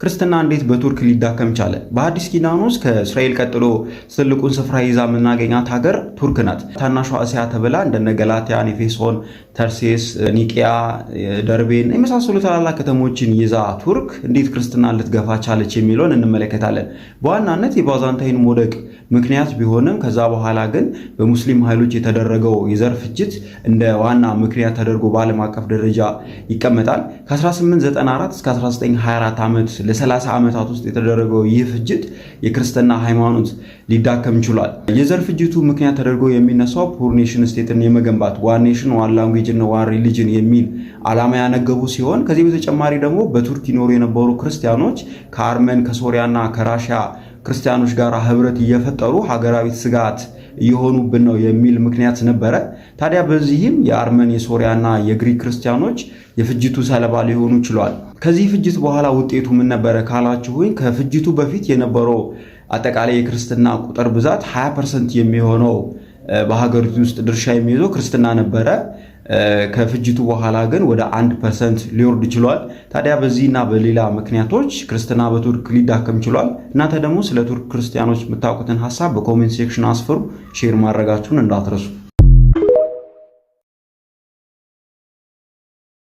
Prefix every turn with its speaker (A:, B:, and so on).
A: ክርስትና እንዴት በቱርክ ሊዳከም ቻለ? በአዲስ ኪዳን ውስጥ ከእስራኤል ቀጥሎ ትልቁን ስፍራ ይዛ የምናገኛት ሀገር ቱርክ ናት። ታናሿ እስያ ተብላ እንደነ ገላትያን፣ ኤፌሶን፣ ተርሴስ፣ ኒቂያ፣ ደርቤን የመሳሰሉ ታላላቅ ከተሞችን ይዛ ቱርክ እንዴት ክርስትና ልትገፋ ቻለች የሚለውን እንመለከታለን። በዋናነት የባዛንታይን መውደቅ ምክንያት ቢሆንም ከዛ በኋላ ግን በሙስሊም ኃይሎች የተደረገው የዘር ፍጅት እንደ ዋና ምክንያት ተደርጎ በዓለም አቀፍ ደረጃ ይቀመጣል። ከ1894 እስከ 1924 ዓመት ለ30 ዓመታት ውስጥ የተደረገው ይህ ፍጅት የክርስትና ሃይማኖት ሊዳከም ችሏል። የዘር ፍጅቱ ምክንያት ተደርጎ የሚነሳው ፑር ኔሽን ስቴትን የመገንባት ዋን ኔሽን ዋን ላንጉዌጅ እና ዋን ሪሊጅን የሚል ዓላማ ያነገቡ ሲሆን ከዚህ በተጨማሪ ደግሞ በቱርክ ይኖሩ የነበሩ ክርስቲያኖች ከአርመን ከሶሪያና ከራሽያ ክርስቲያኖች ጋር ህብረት እየፈጠሩ ሀገራዊ ስጋት እየሆኑብን ነው የሚል ምክንያት ነበረ። ታዲያ በዚህም የአርመን የሶሪያና የግሪክ ክርስቲያኖች የፍጅቱ ሰለባ ሊሆኑ ችሏል። ከዚህ ፍጅት በኋላ ውጤቱ ምን ነበረ ካላችሁኝ፣ ከፍጅቱ በፊት የነበረው አጠቃላይ የክርስትና ቁጥር ብዛት 20% የሚሆነው በሀገሪቱ ውስጥ ድርሻ የሚይዘው ክርስትና ነበረ። ከፍጅቱ በኋላ ግን ወደ 1% ሊወርድ ችሏል። ታዲያ በዚህና በሌላ ምክንያቶች ክርስትና በቱርክ ሊዳከም ችሏል። እናንተ ደግሞ ስለ ቱርክ ክርስቲያኖች የምታውቁትን ሀሳብ በኮሜንት ሴክሽን አስፍሩ። ሼር ማድረጋችሁን እንዳትረሱ።